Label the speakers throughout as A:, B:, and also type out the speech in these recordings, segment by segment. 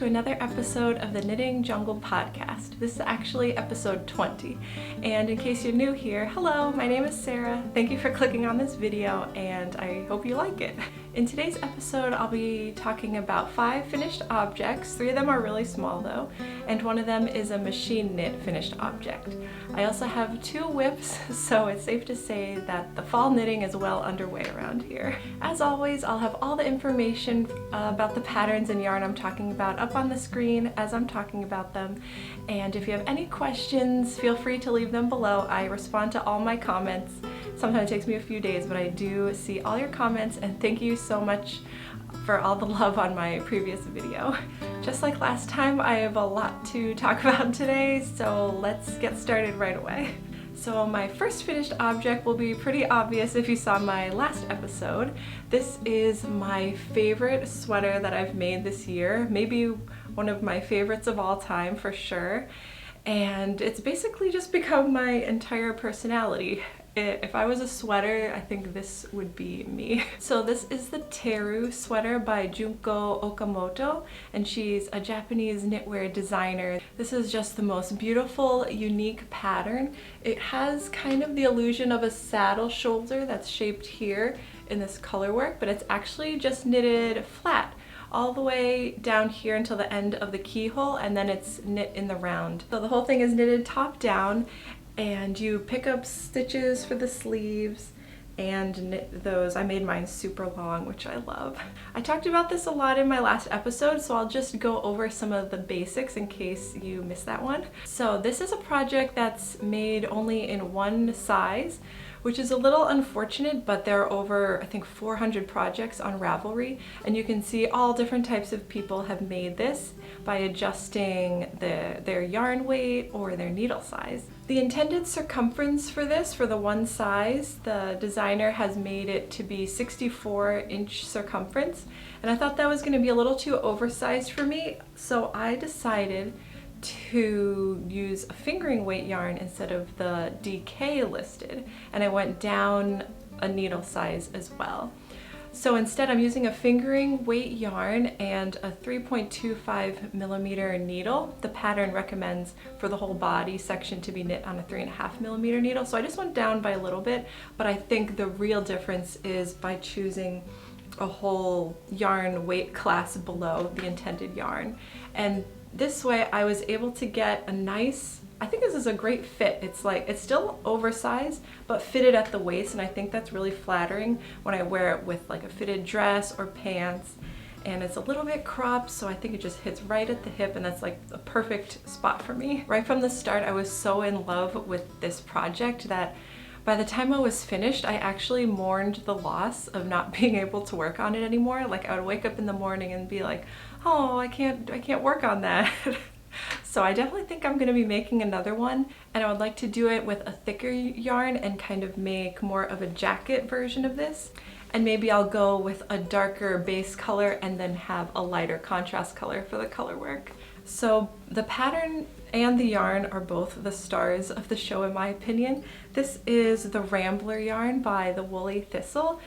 A: to another episode of the Knitting Jungle podcast. This is actually episode 20. And in case you're new here, hello, my name is Sarah. Thank you for clicking on this video and I hope you like it. In today's episode, I'll be talking about 5 finished objects. 3 of them are really small though, and one of them is a machine knit finished object. I also have 2 WIPS, so it's safe to say that the fall knitting is well underway around here. As always, I'll have all the information about the patterns and yarn I'm talking about up on the screen as I'm talking about them. And if you have any questions, feel free to leave them below. I respond to all my comments. Sometimes it takes me a few days, but I do see all your comments, and thank you so much for all the love on my previous video. Just like last time, I have a lot to talk about today, so let's get started right away. So my first finished object will be pretty obvious if you saw my last episode. This is my favorite sweater that I've made this year, maybe one of my favorites of all time for sure. And it's basically just become my entire personality. If I was a sweater, I think this would be me. So this is the Teru Sweater by Junko Okamoto, and she's a Japanese knitwear designer. This is just the most beautiful, unique pattern. It has kind of the illusion of a saddle shoulder that's shaped here in this color work, but it's actually just knitted flat all the way down here until the end of the keyhole, and then it's knit in the round. So the whole thing is knitted top down, and you pick up stitches for the sleeves and knit those. I made mine super long, which I love. I talked about this a lot in my last episode, so I'll just go over some of the basics in case you missed that one. So this is a project that's made only in one size, which is a little unfortunate, but there are over, I think, 400 projects on Ravelry, and you can see all different types of people have made this by adjusting their yarn weight or their needle size. The intended circumference for this, for the one size, the designer has made it to be 64-inch circumference, and I thought that was going to be a little too oversized for me, so I decided to use a fingering weight yarn instead of the DK listed, and I went down a needle size as well. So instead I'm using a fingering weight yarn and a 3.25 millimeter needle. The pattern recommends for the whole body section to be knit on a 3.5 millimeter needle, so I just went down by a little bit, but I think the real difference is by choosing a whole yarn weight class below the intended yarn. And this way I was able to get a nice, I think this is a great fit. It's still oversized, but fitted at the waist, and I think that's really flattering when I wear it with like a fitted dress or pants. And it's a little bit cropped, so I think it just hits right at the hip, and that's like a perfect spot for me. Right from the start, I was so in love with this project that by the time I was finished, I actually mourned the loss of not being able to work on it anymore. Like I would wake up in the morning and be like, oh, I can't work on that. So I definitely think I'm going to be making another one, and I would like to do it with a thicker yarn and kind of make more of a jacket version of this. And maybe I'll go with a darker base color and then have a lighter contrast color for the color work. So the pattern and the yarn are both the stars of the show in my opinion. This is the Rambler yarn by the Woolly Thistle.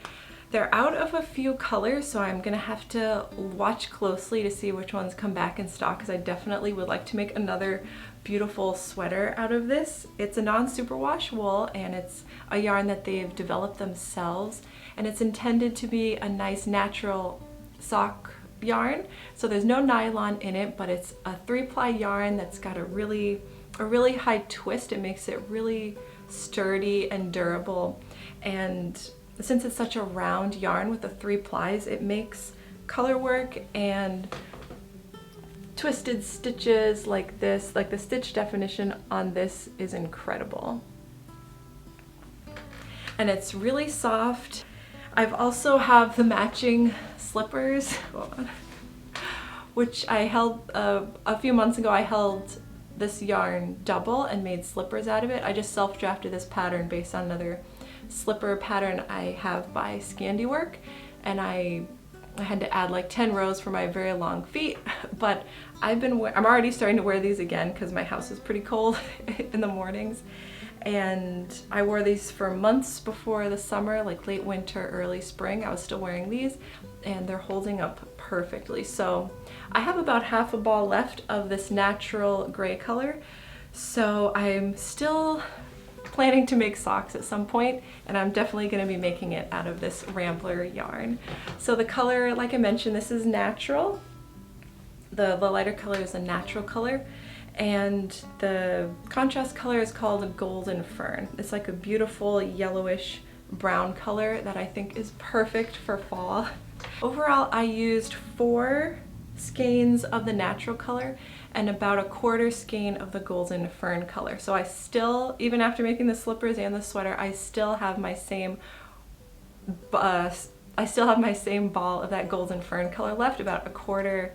A: They're out of a few colors, so I'm gonna have to watch closely to see which ones come back in stock, because I definitely would like to make another beautiful sweater out of this. It's a non-superwash wool, and it's a yarn that they've developed themselves, and it's intended to be a nice natural sock yarn. So there's no nylon in it, but it's a 3-ply yarn that's got a really high twist. It makes it really sturdy and durable, and since it's such a round yarn with the 3 plies, it makes color work and twisted stitches like this, like the stitch definition on this is incredible. And it's really soft. I've also have the matching slippers, which I held a few months ago. I held this yarn double and made slippers out of it. I just self-drafted this pattern based on another slipper pattern I have by Scandiwork, and I had to add like 10 rows for my very long feet, but I'm already starting to wear these again because my house is pretty cold in the mornings, and I wore these for months before the summer, like late winter, early spring. I was still wearing these, and they're holding up perfectly. So I have about half a ball left of this natural gray color, so I'm still planning to make socks at some point, and I'm definitely going to be making it out of this Rambler yarn. So the color, like I mentioned, this is natural. The lighter color is a natural color, and the contrast color is called a Golden Fern. It's like a beautiful yellowish brown color that I think is perfect for fall. Overall, I used 4 skeins of the natural color and about a quarter skein of the Golden Fern color. So I still, even after making the slippers and the sweater, I still have my same ball of that Golden Fern color left, about a quarter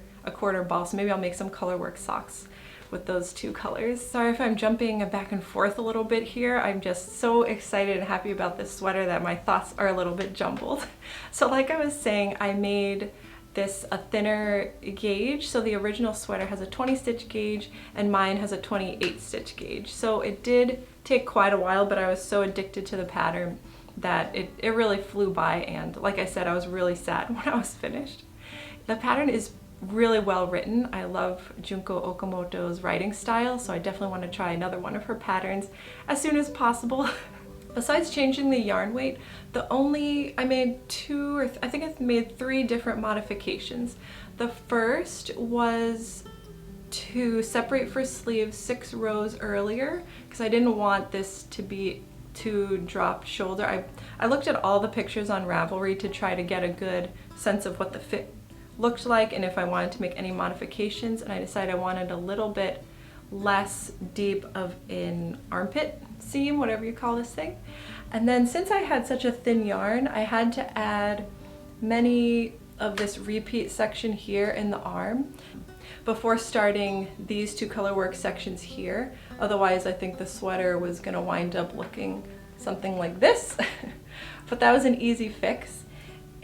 A: ball. So maybe I'll make some color work socks with those 2 colors. Sorry if I'm jumping back and forth a little bit here. I'm just so excited and happy about this sweater that my thoughts are a little bit jumbled. So like I was saying, I made this a thinner gauge. So the original sweater has a 20 stitch gauge and mine has a 28 stitch gauge. So it did take quite a while, but I was so addicted to the pattern that it really flew by, and like I said, I was really sad when I was finished. The pattern is really well written. I love Junko Okamoto's writing style, so I definitely want to try another one of her patterns as soon as possible. Besides changing the yarn weight, I made I think I made 3 different modifications. The first was to separate for sleeves 6 rows earlier, because I didn't want this to be too dropped shoulder. I looked at all the pictures on Ravelry to try to get a good sense of what the fit looked like and if I wanted to make any modifications, and I decided I wanted a little bit less deep of an armpit seam, whatever you call this thing. And then since I had such a thin yarn, I had to add many of this repeat section here in the arm before starting these 2 color work sections here. Otherwise, I think the sweater was gonna wind up looking something like this. But that was an easy fix.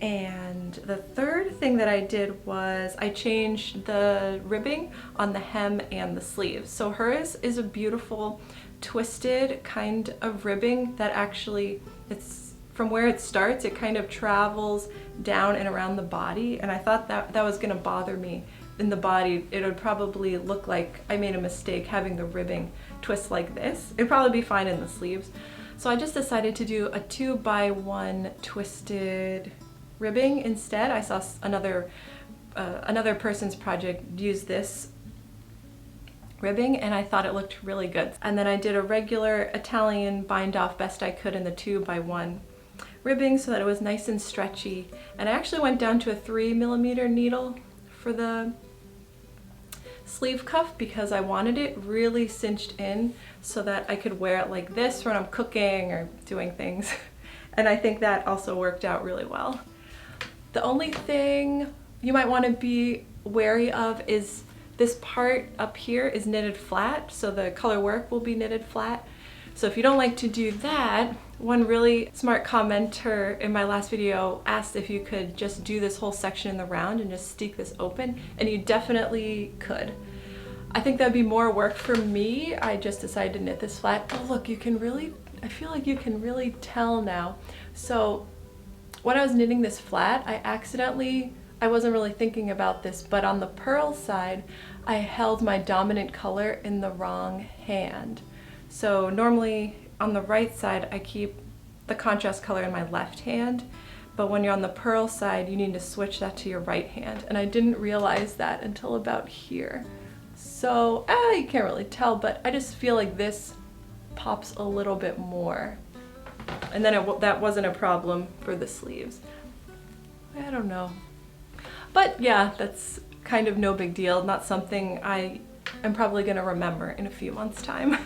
A: And the third thing that I did was I changed the ribbing on the hem and the sleeves. So hers is a beautiful twisted kind of ribbing that actually, it's from where it starts, it kind of travels down and around the body, and I thought that was gonna bother me in the body. It would probably look like I made a mistake having the ribbing twist like this. It'd probably be fine in the sleeves. So I just decided to do a 2x1 twisted ribbing instead. I saw another person's project use this ribbing, and I thought it looked really good. And then I did a regular Italian bind off best I could in the 2x1 ribbing so that it was nice and stretchy. And I actually went down to a 3mm needle for the sleeve cuff because I wanted it really cinched in so that I could wear it like this when I'm cooking or doing things. And I think that also worked out really well. The only thing you might want to be wary of is this part up here is knitted flat, so the color work will be knitted flat. So if you don't like to do that, one really smart commenter in my last video asked if you could just do this whole section in the round and just steek this open, and you definitely could. I think that'd be more work for me. I just decided to knit this flat. Oh look, I feel like you can really tell now. So when I was knitting this flat, I wasn't really thinking about this, but on the purl side, I held my dominant color in the wrong hand. So normally on the right side, I keep the contrast color in my left hand, but when you're on the purl side, you need to switch that to your right hand. And I didn't realize that until about here. So, you can't really tell, but I just feel like this pops a little bit more. And then that wasn't a problem for the sleeves. I don't know. But yeah, that's kind of no big deal. Not something I am probably going to remember in a few months' time.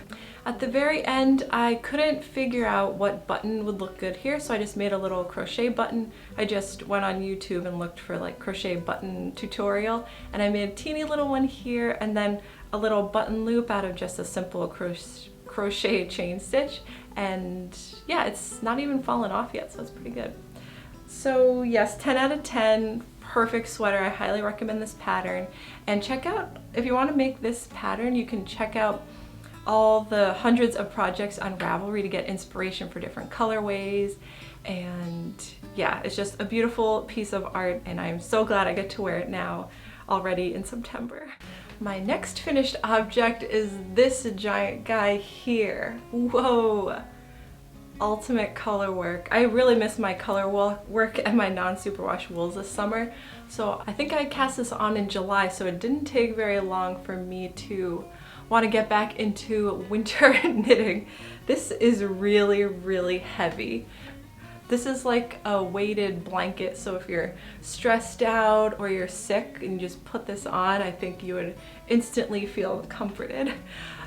A: At the very end, I couldn't figure out what button would look good here, so I just made a little crochet button. I just went on YouTube and looked for like crochet button tutorial, and I made a teeny little one here, and then a little button loop out of just a simple crochet chain stitch. And yeah, it's not even fallen off yet, so it's pretty good. So yes, 10 out of 10, perfect sweater. I highly recommend this pattern. And check out, if you want to make this pattern, you can check out all the hundreds of projects on Ravelry to get inspiration for different colorways. And yeah, it's just a beautiful piece of art, and I'm so glad I get to wear it now already in September. My next finished object is this giant guy here. Whoa! Ultimate color work. I really miss my color work and my non-superwash wools this summer. So I think I cast this on in July, so it didn't take very long for me to want to get back into winter knitting. This is really, really heavy. This is like a weighted blanket, so if you're stressed out or you're sick and you just put this on, I think you would instantly feel comforted.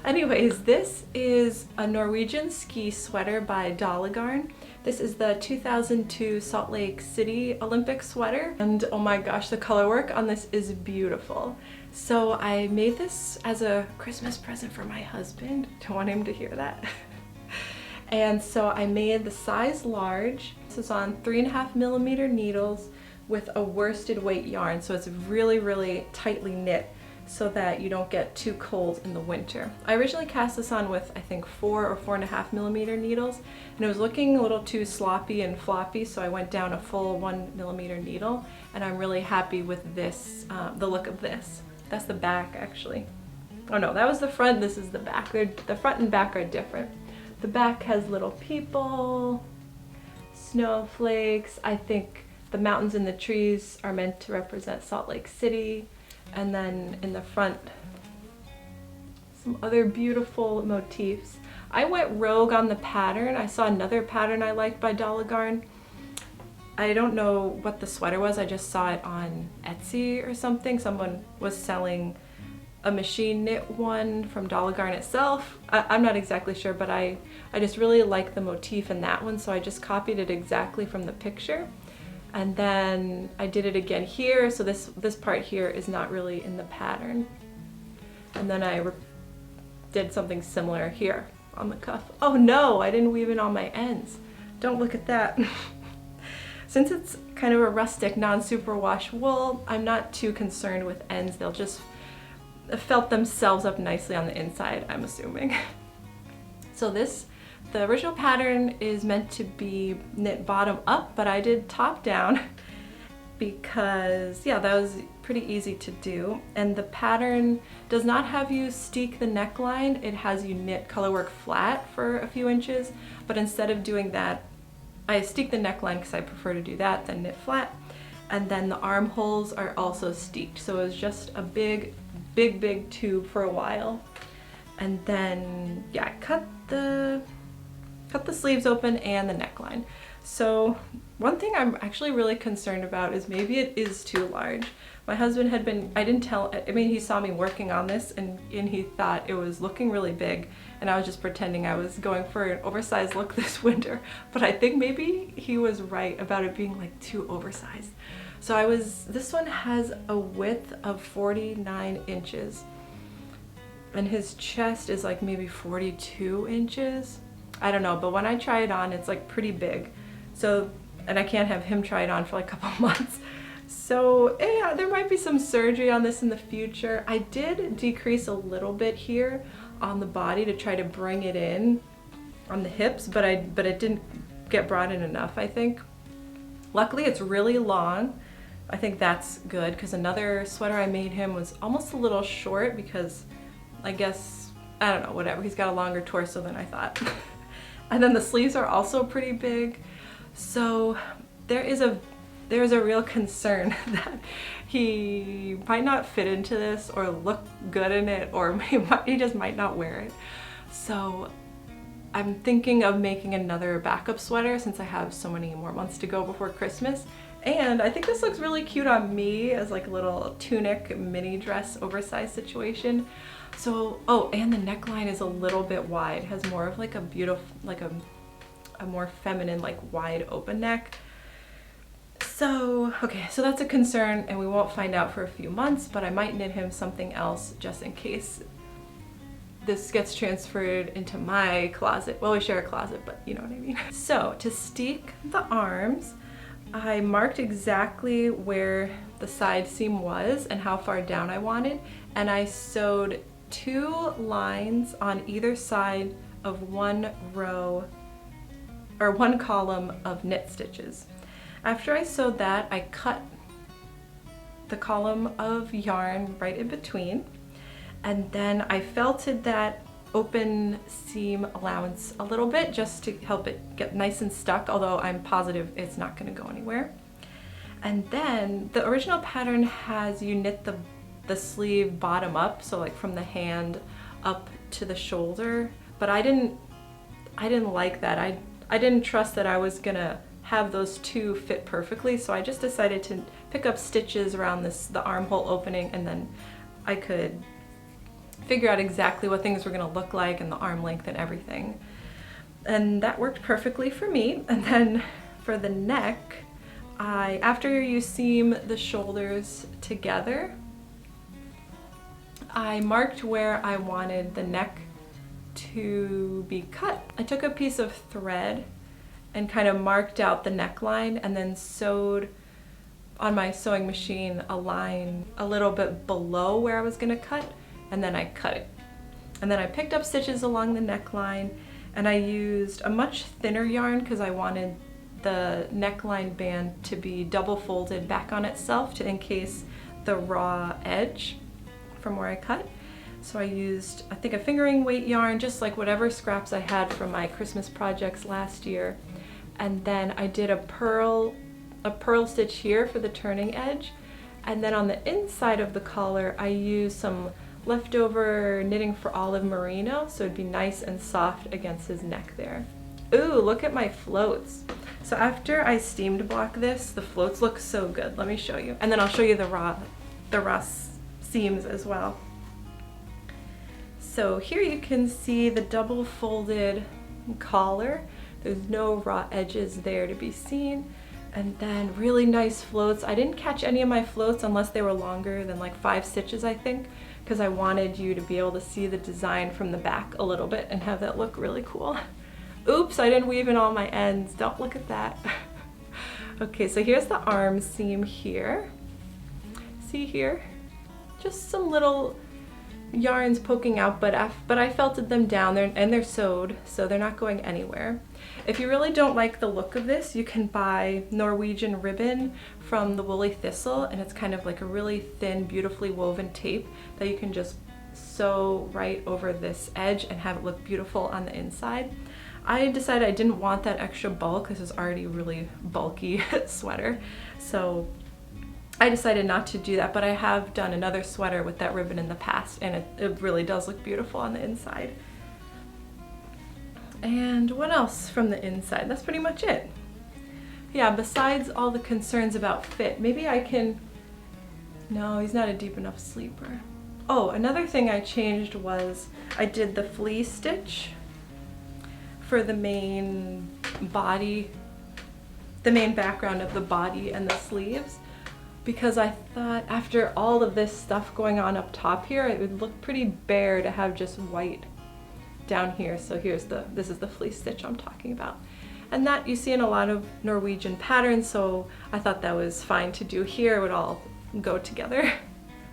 A: Anyways, this is a Norwegian ski sweater by Dalagarn. This is the 2002 Salt Lake City Olympic sweater, and oh my gosh, the color work on this is beautiful. So I made this as a Christmas present for my husband. Don't want him to hear that. And so I made the size large. This is on 3.5mm needles with a worsted weight yarn, so it's really, really tightly knit so that you don't get too cold in the winter. I originally cast this on with, I think, 4 or 4.5mm needles, and it was looking a little too sloppy and floppy, so I went down a full 1mm needle, and I'm really happy with this, the look of this. That's the back, actually. Oh no, that was the front, this is the back. The front and back are different. The back has little people, snowflakes. I think the mountains and the trees are meant to represent Salt Lake City. And then in the front, some other beautiful motifs. I went rogue on the pattern. I saw another pattern I liked by Dalagarn. I don't know what the sweater was. I just saw it on Etsy or something. Someone was selling a machine knit one from Dalagarn itself. I'm not exactly sure, but I just really like the motif in that one, so I just copied it exactly from the picture. And then I did it again here, so this part here is not really in the pattern. And then I did something similar here on the cuff. Oh no, I didn't weave in all my ends. Don't look at that. Since it's kind of a rustic non-superwash wool, I'm not too concerned with ends. They'll just felt themselves up nicely on the inside, I'm assuming. So the original pattern is meant to be knit bottom up, but I did top down because, yeah, that was pretty easy to do. And the pattern does not have you steek the neckline, it has you knit colorwork flat for a few inches, but instead of doing that, I steek the neckline because I prefer to do that than knit flat. And then the armholes are also steeked, so it was just a big tube for a while. And then, yeah, I cut the sleeves open and the neckline. So one thing I'm actually really concerned about is maybe it is too large. My husband had been, he saw me working on this and he thought it was looking really big, and I was just pretending I was going for an oversized look this winter. But I think maybe he was right about it being like too oversized. So this one has a width of 49 inches and his chest is like maybe 42 inches. I don't know, but when I try it on, it's like pretty big. So, and I can't have him try it on for like a couple months. So yeah, there might be some surgery on this in the future. I did decrease a little bit here on the body to try to bring it in on the hips, but it didn't get brought in enough, I think. Luckily, it's really long. I think that's good, because another sweater I made him was almost a little short because I guess, I don't know, whatever. He's got a longer torso than I thought. And then the sleeves are also pretty big. So there is a real concern that he might not fit into this or look good in it, or he just might not wear it. So I'm thinking of making another backup sweater since I have so many more months to go before Christmas. And I think this looks really cute on me as like a little tunic mini dress oversized situation. So, oh, and the neckline is a little bit wide. It has more of like a beautiful, like a more feminine, like wide open neck. So, okay, so that's a concern, and we won't find out for a few months, but I might knit him something else just in case this gets transferred into my closet. Well, we share a closet, but you know what I mean. So to steek the arms, I marked exactly where the side seam was and how far down I wanted, and I sewed 2 lines on either side of one row or one column of knit stitches. After I sewed that, I cut the column of yarn right in between, and then I felted that open seam allowance a little bit just to help it get nice and stuck, although I'm positive it's not going to go anywhere. And then the original pattern has you knit the sleeve bottom up, so like from the hand up to the shoulder, but I didn't like that. I didn't trust that I was gonna have those two fit perfectly, so I just decided to pick up stitches around the armhole opening, and then I could figure out exactly what things were gonna look like and the arm length and everything. And that worked perfectly for me. And then for the neck, after you seam the shoulders together, I marked where I wanted the neck to be cut. I took a piece of thread and kind of marked out the neckline, and then sewed on my sewing machine a line a little bit below where I was gonna cut, and then I cut it. And then I picked up stitches along the neckline, and I used a much thinner yarn because I wanted the neckline band to be double folded back on itself to encase the raw edge from where I cut. So I used, I think, a fingering weight yarn, just like whatever scraps I had from my Christmas projects last year. And then I did a pearl stitch here for the turning edge. And then on the inside of the collar, I used some leftover knitting for Olive Merino, so it'd be nice and soft against his neck there. Ooh, look at my floats. So after I steamed block this, the floats look so good. Let me show you. And then I'll show you the raw seams as well. So here you can see the double folded collar. There's no raw edges there to be seen. And then really nice floats. I didn't catch any of my floats unless they were longer than like 5 stitches, I think, because I wanted you to be able to see the design from the back a little bit and have that look really cool. Oops, I didn't weave in all my ends. Don't look at that. Okay, so here's the arm seam here. See here? Just some little yarns poking out, but I felted them down there, and they're sewed, so they're not going anywhere. If you really don't like the look of this, you can buy Norwegian ribbon from the Woolly Thistle, and it's kind of like a really thin, beautifully woven tape that you can just sew right over this edge and have it look beautiful on the inside. I decided I didn't want that extra bulk. This is already a really bulky sweater, so I decided not to do that, but I have done another sweater with that ribbon in the past, and it really does look beautiful on the inside. And what else from the inside? That's pretty much it. Yeah, besides all the concerns about fit, maybe I can... No, he's not a deep enough sleeper. Oh, another thing I changed was I did the flea stitch for the main body, the main background of the body and the sleeves, because I thought after all of this stuff going on up top here, it would look pretty bare to have just white down here. So this is the fleece stitch I'm talking about. And that you see in a lot of Norwegian patterns, so I thought that was fine to do here. It would all go together.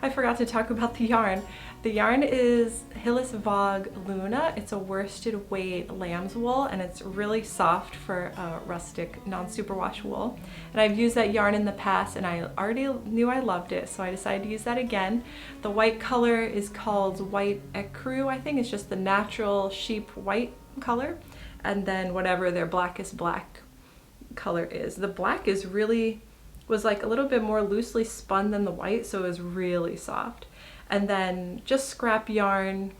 A: I forgot to talk about the yarn. The yarn is Hillesvåg Luna. It's a worsted weight lamb's wool, and it's really soft for a rustic non-superwash wool. And I've used that yarn in the past, and I already knew I loved it, so I decided to use that again. The white color is called White Ecru, I think. It's just the natural sheep white color, and then whatever their blackest black color is. The black was like a little bit more loosely spun than the white, so it was really soft. And then just scrap yarn,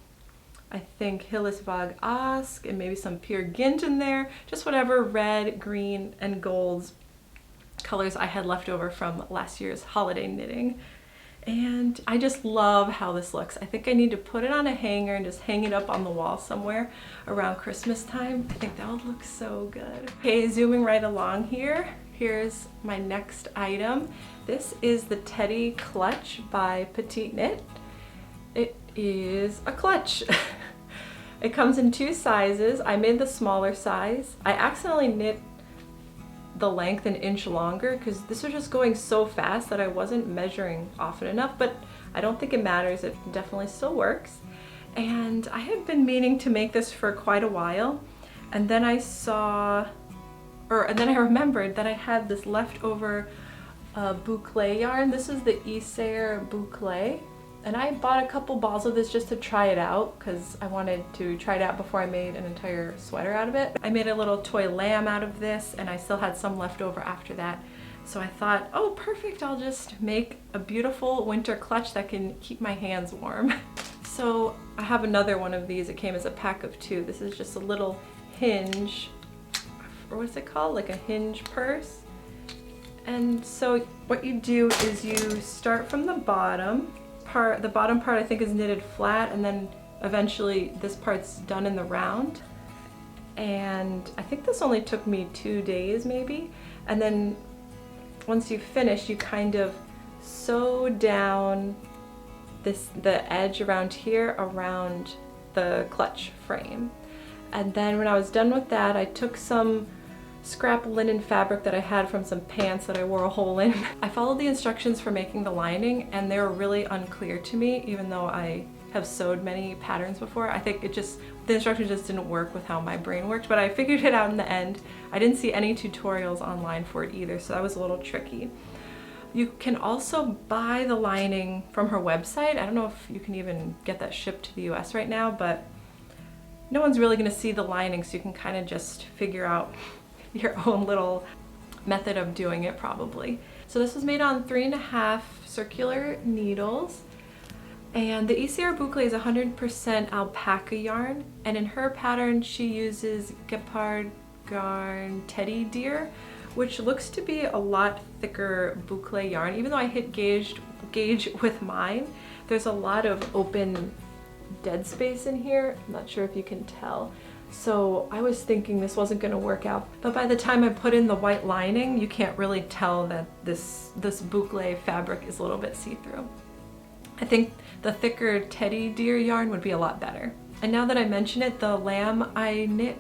A: I think Hillesvåg Ask, and maybe some Peer Gynt in there, just whatever red, green, and gold colors I had left over from last year's holiday knitting. And I just love how this looks. I think I need to put it on a hanger and just hang it up on the wall somewhere around Christmas time. I think that would look so good. Okay, zooming right along here. Here's my next item. This is the Teddy Clutch by Petite Knit. It is a clutch. It comes in 2 sizes. I made the smaller size. I accidentally knit the length an inch longer because this was just going so fast that I wasn't measuring often enough, but I don't think it matters. It definitely still works. And I had been meaning to make this for quite a while, and then I remembered that I had this leftover boucle yarn. This is the Isair boucle, and I bought a couple balls of this just to try it out because I wanted to try it out before I made an entire sweater out of it. I made a little toy lamb out of this, and I still had some left over after that. So I thought, oh perfect, I'll just make a beautiful winter clutch that can keep my hands warm. So I have another one of these. It came as a pack of 2. This is just a little hinge, or what's it called? Like a hinge purse. And so what you do is you start from the bottom part. The bottom part I think is knitted flat, and then eventually this part's done in the round. And I think this only took me 2 days maybe. And then once you finish, you kind of sew down the edge around here around the clutch frame. And then when I was done with that, I took some scrap linen fabric that I had from some pants that I wore a hole in. I followed the instructions for making the lining, and they were really unclear to me, even though I have sewed many patterns before. I think the instructions just didn't work with how my brain worked, but I figured it out in the end. I didn't see any tutorials online for it either, so that was a little tricky. You can also buy the lining from her website. I don't know if you can even get that shipped to the US right now, but no one's really gonna see the lining, so you can kind of just figure out your own little method of doing it probably. So this was made on 3.5 circular needles, and the Isair boucle is 100% alpaca yarn, and in her pattern she uses Gepard Garn Teddy Deer, which looks to be a lot thicker boucle yarn. Even though I hit gauge with mine, there's a lot of open dead space in here. I'm not sure if you can tell. So I was thinking this wasn't going to work out, but by the time I put in the white lining, you can't really tell that this boucle fabric is a little bit see-through. I think the thicker Teddy Deer yarn would be a lot better. And now that I mention it, the lamb I knit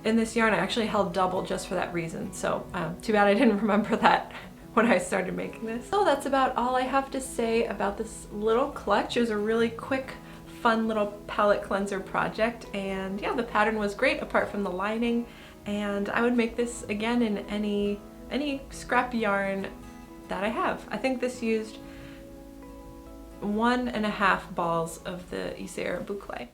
A: in this yarn I actually held double just for that reason. So too bad I didn't remember that when I started making this. So that's about all I have to say about this little clutch. It was a really quick, fun little palette cleanser project, and yeah, the pattern was great apart from the lining, and I would make this again in any scrap yarn that I have. I think this used 1.5 balls of the Isair boucle.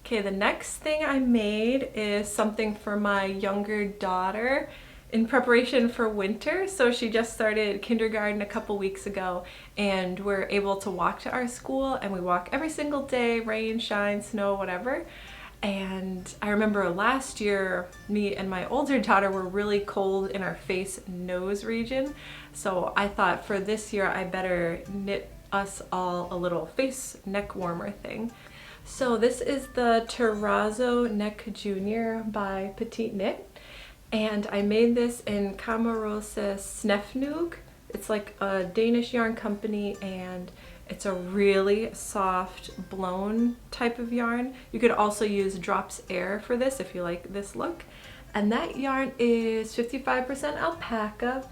A: Okay, the next thing I made is something for my younger daughter in preparation for winter. So she just started kindergarten a couple weeks ago, and we're able to walk to our school, and we walk every single day, rain, shine, snow, whatever. And I remember last year, me and my older daughter were really cold in our face nose region. So I thought for this year, I better knit us all a little face neck warmer thing. So this is the Terrazzo Neck Junior by Petite Knit, and I made this in Kamerose Snefnug. It's like a Danish yarn company, and it's a really soft blown type of yarn. You could also use Drops Air for this if you like this look. And that yarn is 55% alpaca,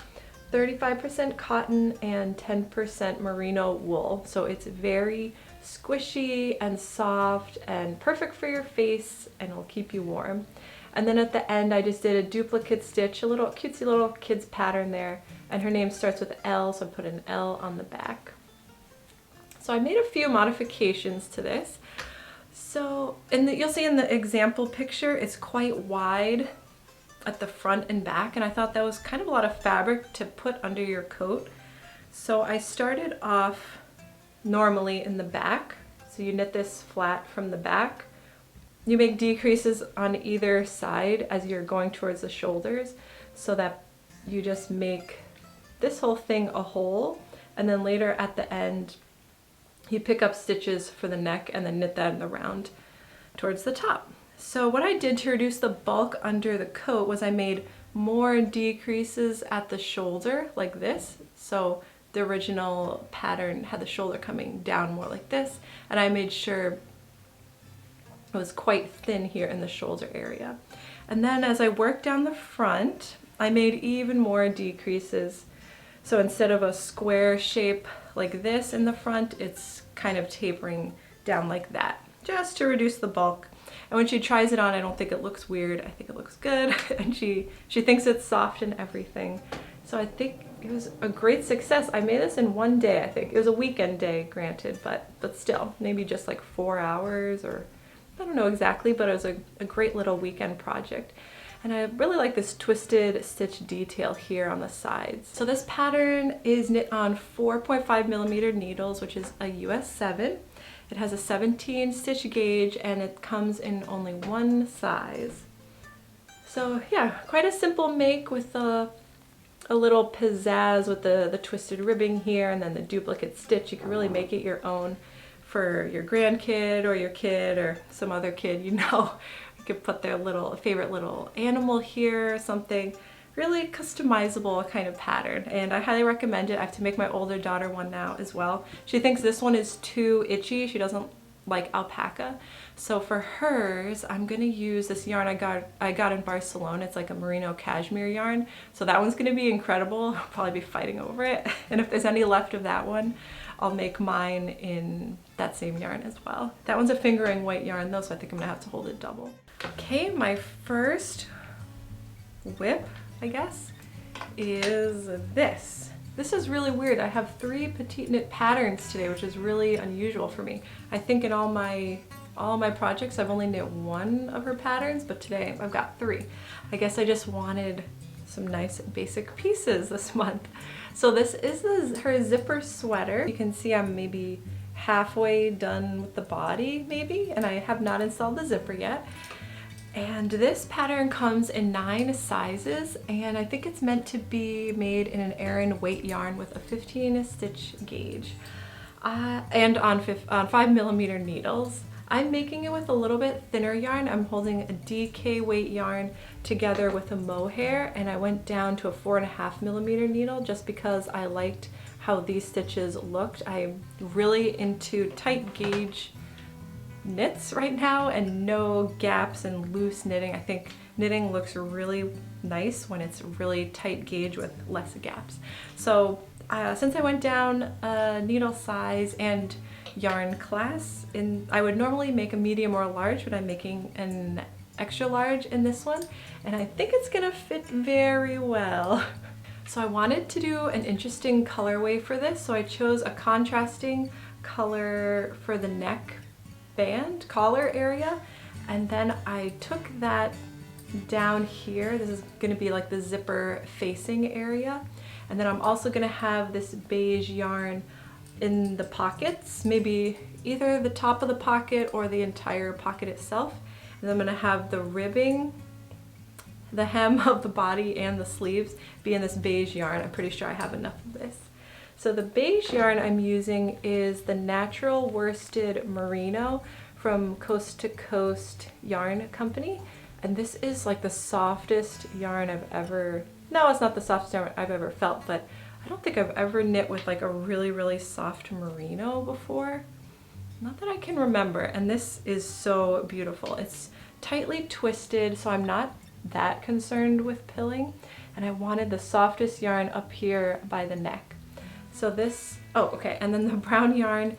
A: 35% cotton, and 10% merino wool. So it's very squishy and soft and perfect for your face, and it'll keep you warm. And then at the end I just did a duplicate stitch, a little cutesy little kid's pattern there, and her name starts with L, so I put an L on the back. So I made a few modifications to this. So you'll see in the example picture it's quite wide at the front and back, and I thought that was kind of a lot of fabric to put under your coat. So I started off normally in the back. So you knit this flat from the back. You make decreases on either side as you're going towards the shoulders, so that you just make this whole thing a hole, and then later at the end you pick up stitches for the neck and then knit that in the round towards the top. So what I did to reduce the bulk under the coat was I made more decreases at the shoulder like this. So the original pattern had the shoulder coming down more like this, and I made sure it was quite thin here in the shoulder area. And then as I worked down the front, I made even more decreases. So instead of a square shape like this in the front, it's kind of tapering down like that. just to reduce the bulk. And when she tries it on, I don't think it looks weird. I think it looks good. And she thinks it's soft and everything. So I think it was a great success. I made this in one day, I think. It was a weekend day, granted, but still, maybe just like 4 hours, or I don't know exactly, but it was a great little weekend project. And I really like this twisted stitch detail here on the sides. So this pattern is knit on 4.5mm needles, which is a US 7. It has a 17 stitch gauge and it comes in only one size. So yeah, quite a simple make with a little pizzazz with the twisted ribbing here and then the duplicate stitch. You can really make it your own for your grandkid or your kid or some other kid, you know. You could put their favorite little animal here or something. Really customizable kind of pattern, and I highly recommend it. I have to make my older daughter one now as well. She thinks this one is too itchy. She doesn't like alpaca. So for hers, I'm gonna use this yarn I got in Barcelona. It's like a merino cashmere yarn. So that one's gonna be incredible. I'll probably be fighting over it. And if there's any left of that one, I'll make mine in that same yarn as well. That one's a fingering white yarn though, so I think I'm gonna have to hold it double. Okay, my first whip, I guess, is this. This is really weird. I have 3 petite knit patterns today, which is really unusual for me. I think in all my projects I've only knit 1 of her patterns, but today I've got 3. I guess I just wanted some nice basic pieces this month. So this is her zipper sweater. You can see I'm maybe halfway done with the body maybe, and I have not installed the zipper yet. And this pattern comes in 9 sizes, and I think it's meant to be made in an Aran weight yarn with a 15 stitch gauge and on 5mm needles. I'm making it with a little bit thinner yarn. I'm holding a DK weight yarn together with a mohair, and I went down to a 4.5mm needle just because I liked how these stitches looked. I'm really into tight gauge knits right now and no gaps and loose knitting. I think knitting looks really nice when it's really tight gauge with less gaps. So since I went down needle size and yarn class, I would normally make a medium or a large, but I'm making an extra large in this one, and I think it's gonna fit very well. So I wanted to do an interesting colorway for this, so I chose a contrasting color for the neck band collar area, and then I took that down here. This is going to be like the zipper facing area, and then I'm also going to have this beige yarn in the pockets, maybe either the top of the pocket or the entire pocket itself, and I'm going to have the ribbing, the hem of the body and the sleeves be in this beige yarn. I'm pretty sure I have enough of this. So the beige yarn I'm using is the Natural Worsted Merino from Coast to Coast Yarn Company. And this is like the softest yarn I've ever, no, it's not the softest yarn I've ever felt, but I don't think I've ever knit with like a really, really soft merino before. Not that I can remember. And this is so beautiful. It's tightly twisted, so I'm not that concerned with pilling. And I wanted the softest yarn up here by the neck. So this, oh, okay, and then the brown yarn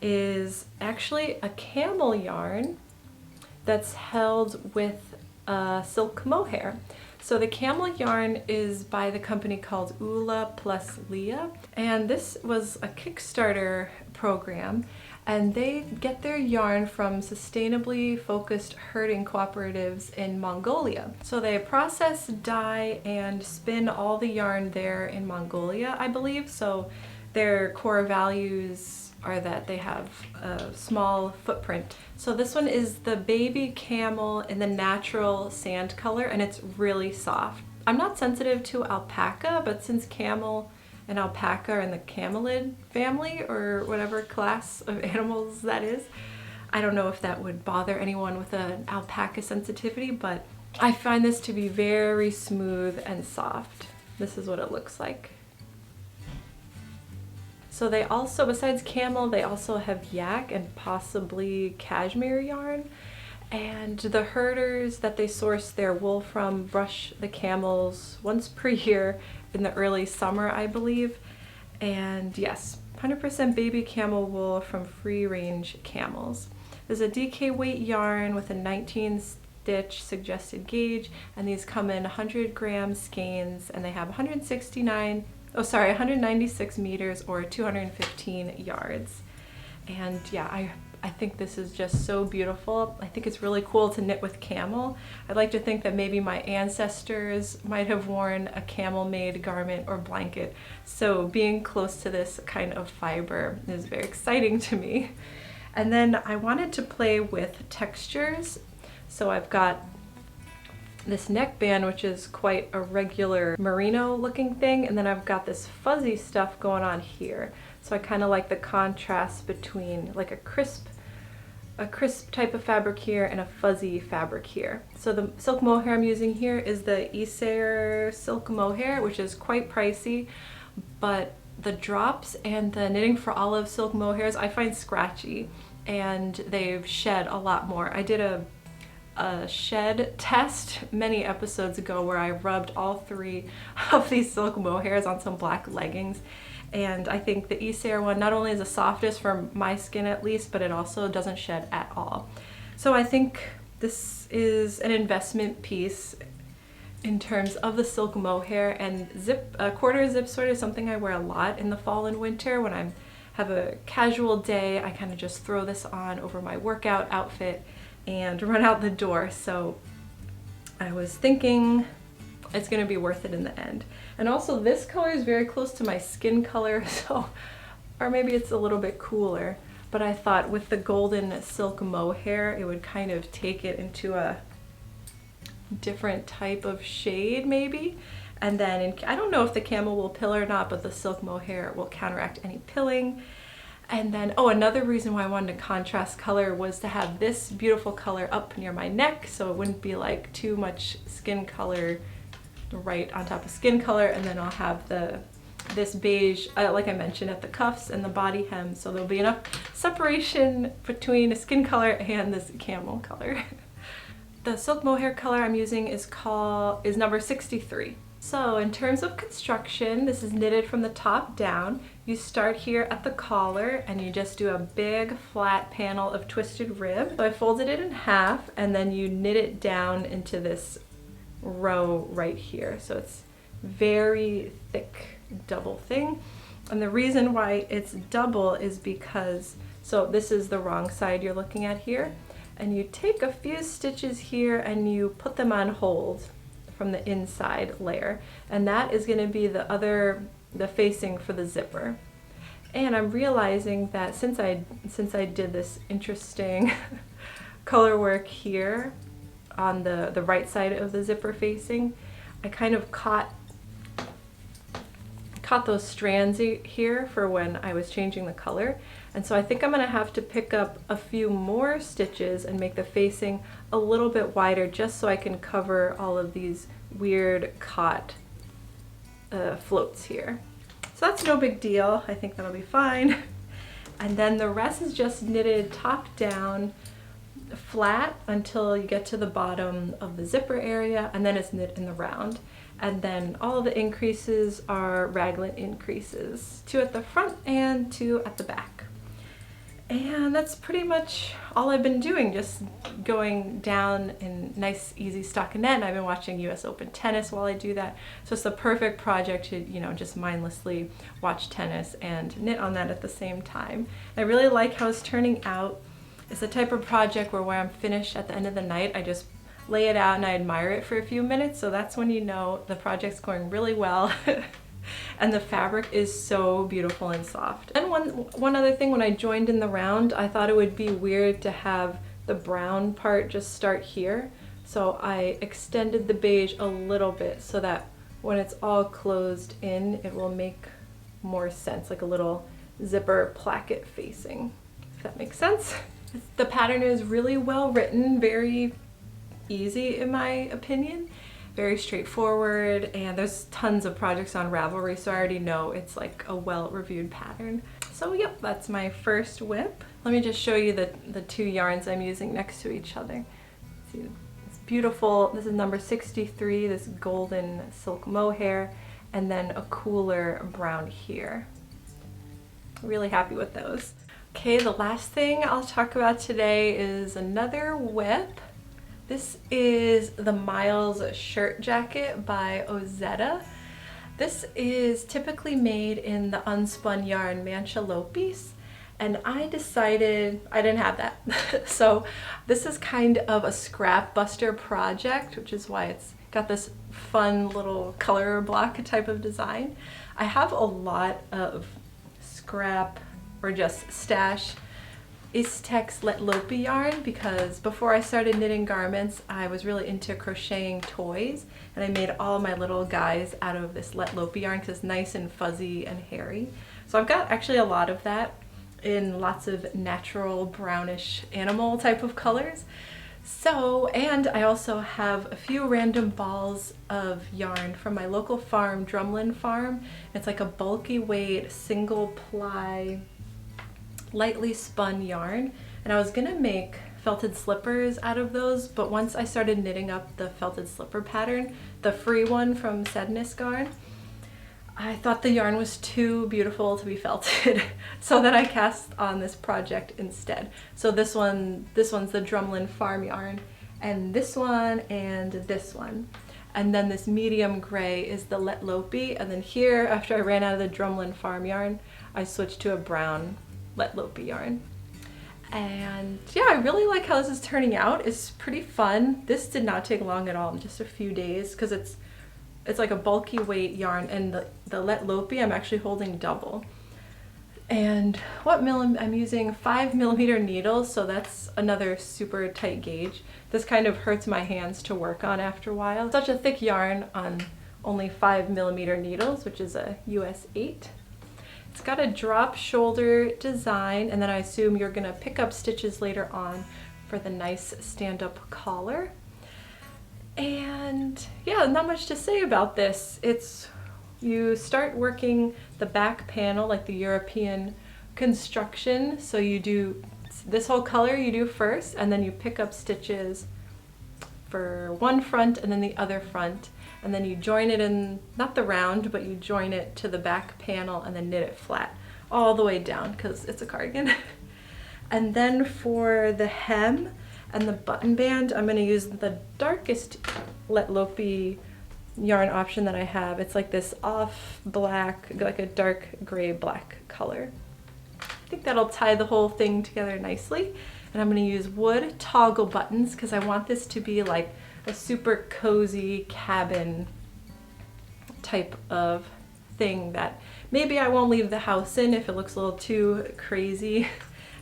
A: is actually a camel yarn that's held with silk mohair. So the camel yarn is by the company called Ula Plus Leah, and this was a Kickstarter program, and they get their yarn from sustainably focused herding cooperatives in Mongolia. So they process, dye, and spin all the yarn there in Mongolia, I believe. So their core values are that they have a small footprint. So this one is the baby camel in the natural sand color, and it's really soft. I'm not sensitive to alpaca, but since camel and alpaca are in the camelid family, or whatever class of animals that is, I don't know if that would bother anyone with an alpaca sensitivity, but I find this to be very smooth and soft. This is what it looks like. So they also, besides camel, they also have yak and possibly cashmere yarn. And the herders that they source their wool from brush the camels once per year in the early summer, I believe. And yes, 100% baby camel wool from free range camels. There's a DK weight yarn with a 19 stitch suggested gauge, and these come in 100 gram skeins, and they have 196 meters or 215 yards. And yeah, I think this is just so beautiful. I think it's really cool to knit with camel. I'd like to think that maybe my ancestors might have worn a camel-made garment or blanket, so being close to this kind of fiber is very exciting to me. And then I wanted to play with textures, so I've got this neckband, which is quite a regular merino looking thing, and then I've got this fuzzy stuff going on here. So I kind of like the contrast between like a crisp type of fabric here and a fuzzy fabric here. So the silk mohair I'm using here is the Isair silk mohair, which is quite pricey, but the drops and the Knitting for Olive silk mohairs I find scratchy, and they've shed a lot more. I did a shed test many episodes ago where I rubbed all 3 of these silk mohairs on some black leggings, and I think the Isair one not only is the softest for my skin at least, but it also doesn't shed at all. So I think this is an investment piece in terms of the silk mohair, and quarter zip sweater is something I wear a lot in the fall and winter. When I have a casual day, I kind of just throw this on over my workout outfit and run out the door. So I was thinking it's gonna be worth it in the end. And also this color is very close to my skin color, so, or maybe it's a little bit cooler, but I thought with the golden silk mohair, it would kind of take it into a different type of shade maybe. And then I don't know if the camel will pill or not, but the silk mohair will counteract any pilling. And then, oh, another reason why I wanted to contrast color was to have this beautiful color up near my neck, so it wouldn't be like too much skin color right on top of skin color. And then I'll have this beige, like I mentioned, at the cuffs and the body hem, so there'll be enough separation between a skin color and this camel color. The silk mohair color I'm using is number 63. So in terms of construction, this is knitted from the top down. You start here at the collar and you just do a big flat panel of twisted rib. So I folded it in half, and then you knit it down into this row right here. So it's very thick double thing. And the reason why it's double is because, so this is the wrong side you're looking at here, and you take a few stitches here and you put them on hold from the inside layer, and that is going to be the facing for the zipper. And I'm realizing that since I did this interesting color work here on the right side of the zipper facing, I kind of caught those strands here for when I was changing the color. And so I think I'm gonna have to pick up a few more stitches and make the facing a little bit wider, just so I can cover all of these weird caught floats here. So that's no big deal. I think that'll be fine. And then the rest is just knitted top down flat until you get to the bottom of the zipper area, and then it's knit in the round. And then all of the increases are raglan increases, 2 at the front and 2 at the back. And that's pretty much all I've been doing, just going down in nice easy stockinette, and I've been watching US Open tennis while I do that. So it's the perfect project to, you know, just mindlessly watch tennis and knit on that at the same time. I really like how it's turning out. It's the type of project where when I'm finished at the end of the night, I just lay it out and I admire it for a few minutes, so that's when you know the project's going really well. And the fabric is so beautiful and soft. And one other thing, when I joined in the round, I thought it would be weird to have the brown part just start here, so I extended the beige a little bit so that when it's all closed in, it will make more sense, like a little zipper placket facing, if that makes sense. The pattern is really well written, very easy in my opinion, very straightforward, and there's tons of projects on Ravelry, so I already know it's like a well-reviewed pattern. So yep, that's my first whip. Let me just show you the 2 yarns I'm using next to each other. See, it's beautiful. This is number 63, this golden silk mohair, and then a cooler brown here. Really happy with those. Okay, the last thing I'll talk about today is another WIP. This is the Miles shirt jacket by Ozetta. This is typically made in the unspun yarn Mancha-Lopis, and I decided I didn't have that. So this is kind of a scrap buster project, which is why it's got this fun little color block type of design. I have a lot of scrap or just stash Istex Let Lopi yarn because before I started knitting garments, I was really into crocheting toys, and I made all my little guys out of this Let Lopi yarn because it's nice and fuzzy and hairy. So I've got actually a lot of that in lots of natural brownish animal type of colors. So, and I also have a few random balls of yarn from my local farm, Drumlin Farm. It's like a bulky weight, single ply, lightly spun yarn, and I was gonna make felted slippers out of those, but once I started knitting up the felted slipper pattern, the free one from Sadness Garn, I thought the yarn was too beautiful to be felted. So then I cast on this project instead. So this one's the Drumlin Farm yarn, and this one and this one. And then this medium gray is the Let Lopi, and then here, after I ran out of the Drumlin Farm yarn, I switched to a brown Let Lopi yarn. And yeah, I really like how this is turning out. It's pretty fun. This did not take long at all, just a few days, because it's like a bulky weight yarn, and the Let Lopi I'm actually holding double. And I'm using 5mm needles, so that's another super tight gauge. This kind of hurts my hands to work on after a while. Such a thick yarn on only 5mm needles, which is a US 8. It's got a drop shoulder design, and then I assume you're gonna pick up stitches later on for the nice stand-up collar. And yeah, not much to say about this. You start working the back panel like the European construction. So you do this whole color you do first, and then you pick up stitches for one front and then the other front. And then you join it in, not the round, but you join it to the back panel and then knit it flat all the way down because it's a cardigan. And then for the hem and the button band, I'm going to use the darkest Let Lopi yarn option that I have. It's like this off black, like a dark gray black color. I think that'll tie the whole thing together nicely. And I'm going to use wood toggle buttons because I want this to be like a super cozy cabin type of thing that maybe I won't leave the house in if it looks a little too crazy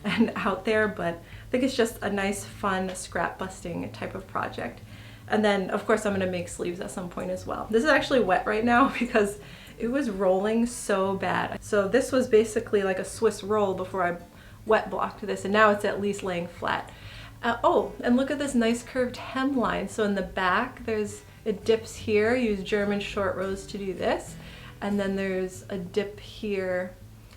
A: and out there, but I think it's just a nice, fun scrap busting type of project. And then, of course, I'm going to make sleeves at some point as well. This is actually wet right now because it was rolling so bad. So this was basically like a Swiss roll before I wet blocked this, and now it's at least laying flat. Oh, and look at this nice curved hemline. So in the back, it dips here. Use German short rows to do this. And then there's a dip here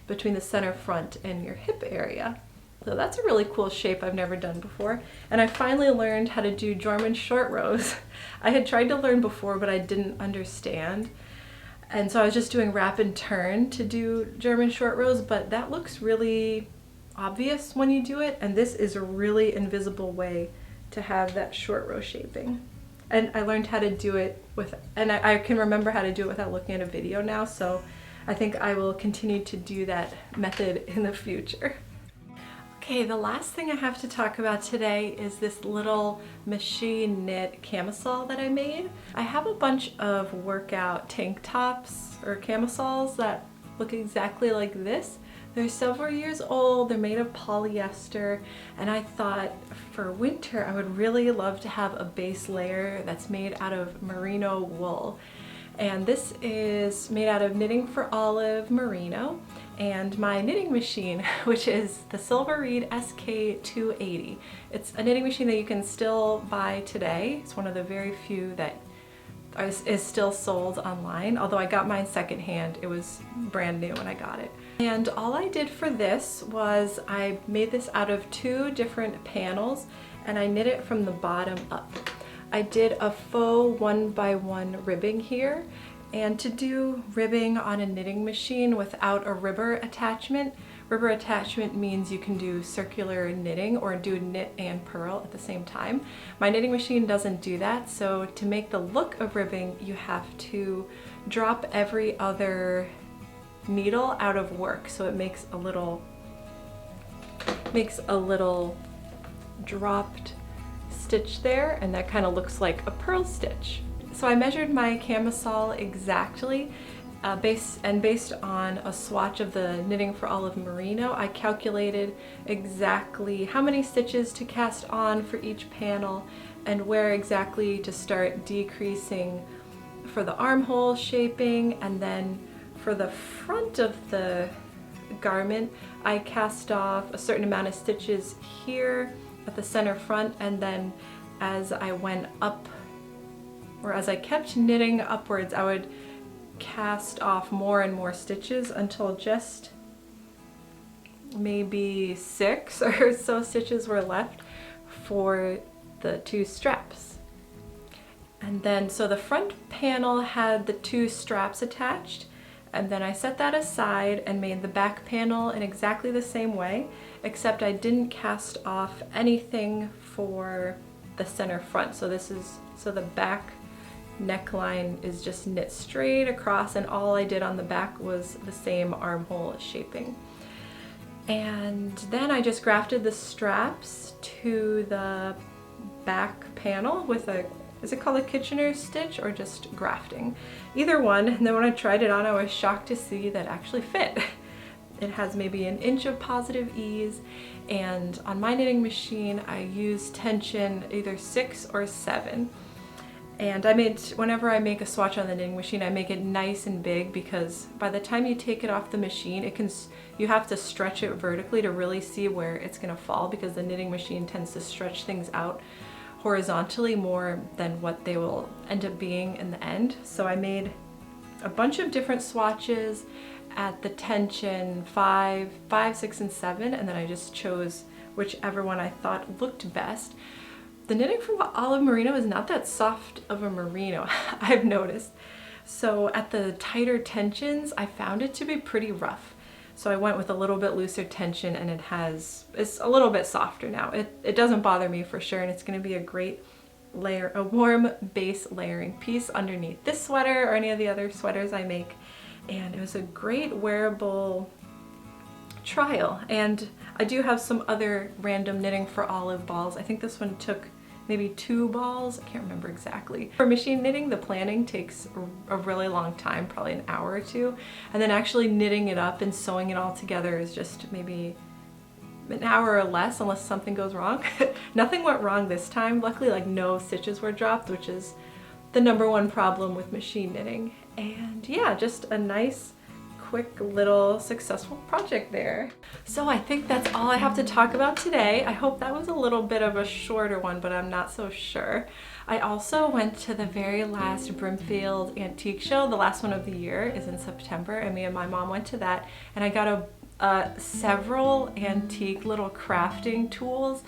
A: between the center front and your hip area. So that's a really cool shape I've never done before. And I finally learned how to do German short rows. I had tried to learn before, but I didn't understand. And so I was just doing wrap and turn to do German short rows, but that looks really obvious when you do it. And this is a really invisible way to have that short row shaping. And I learned how to do it and I can remember how to do it without looking at a video now. So I think I will continue to do that method in the future. Okay, the last thing I have to talk about today is this little machine knit camisole that I made. I have a bunch of workout tank tops or camisoles that look exactly like this. They're several years old, they're made of polyester, and I thought for winter I would really love to have a base layer that's made out of merino wool. And this is made out of Knitting for Olive merino, and my knitting machine, which is the Silver Reed SK280. It's a knitting machine that you can still buy today. It's one of the very few that is still sold online, although I got mine secondhand. It was brand new when I got it. And all I did for this was I made this out of 2 different panels, and I knit it from the bottom up. I did a faux 1x1 ribbing here, and to do ribbing on a knitting machine without a ribber attachment Ribbon attachment means you can do circular knitting or do knit and purl at the same time. My knitting machine doesn't do that, so to make the look of ribbing, you have to drop every other needle out of work, so it makes a little dropped stitch there, and that kind of looks like a purl stitch. So I measured my camisole exactly, based on a swatch of the Knitting for Olive Merino, I calculated exactly how many stitches to cast on for each panel and where exactly to start decreasing for the armhole shaping, and then for the front of the garment, I cast off a certain amount of stitches here at the center front, and then as I went up, or as I kept knitting upwards, I would cast off more and more stitches until just maybe 6 or so stitches were left for the 2 straps. And then, so the front panel had the 2 straps attached, and then I set that aside and made the back panel in exactly the same way, except I didn't cast off anything for the center front. So the back neckline is just knit straight across, and all I did on the back was the same armhole shaping. And then I just grafted the straps to the back panel with is it called a Kitchener stitch or just grafting? Either one. And then when I tried it on, I was shocked to see that it actually fit. It has maybe an inch of positive ease, and on my knitting machine I use tension either 6 or 7. And whenever I make a swatch on the knitting machine, I make it nice and big, because by the time you take it off the machine, you have to stretch it vertically to really see where it's gonna fall, because the knitting machine tends to stretch things out horizontally more than what they will end up being in the end. So I made a bunch of different swatches at the tension 5, 6, and 7, and then I just chose whichever one I thought looked best. The Knitting for Olive Merino is not that soft of a merino, I've noticed. So at the tighter tensions, I found it to be pretty rough. So I went with a little bit looser tension, and it's a little bit softer now. It doesn't bother me for sure, and it's gonna be a great layer, a warm base layering piece underneath this sweater or any of the other sweaters I make. And it was a great wearable trial. And I do have some other random Knitting for Olive balls. I think this one took maybe 2 balls, I can't remember exactly. For machine knitting, the planning takes a really long time, probably an hour or 2, and then actually knitting it up and sewing it all together is just maybe an hour or less, unless something goes wrong. Nothing went wrong this time. Luckily, like, no stitches were dropped, which is the #1 problem with machine knitting. And yeah, just a nice, quick little successful project there. So I think that's all I have to talk about today. I hope that was a little bit of a shorter one, but I'm not so sure. I also went to the very last Brimfield Antique Show. The last one of the year is in September, and me and my mom went to that, and I got several antique little crafting tools,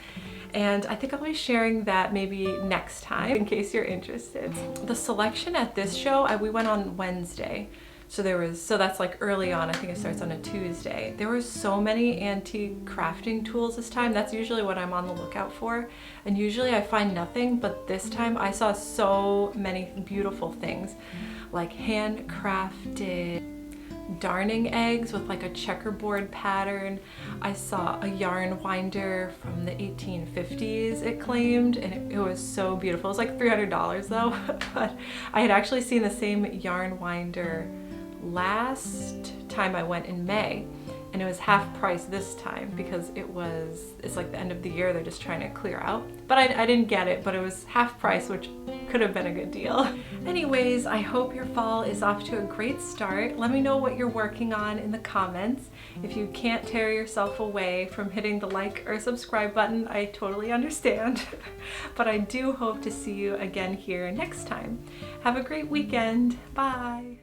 A: and I think I'll be sharing that maybe next time in case you're interested. The selection at this show, we went on Wednesday. So that's like early on, I think it starts on a Tuesday. There were so many antique crafting tools this time. That's usually what I'm on the lookout for. And usually I find nothing, but this time I saw so many beautiful things, like handcrafted darning eggs with like a checkerboard pattern. I saw a yarn winder from the 1850s, it claimed, and it was so beautiful. It was like $300 though, but I had actually seen the same yarn winder last time I went in May, and it was half price this time because it's like the end of the year, they're just trying to clear out. But I didn't get it, but it was half price, which could have been a good deal. Anyways, I hope your fall is off to a great start. Let me know what you're working on in the comments. If you can't tear yourself away from hitting the like or subscribe button, I totally understand. But I do hope to see you again here next time. Have a great weekend. Bye.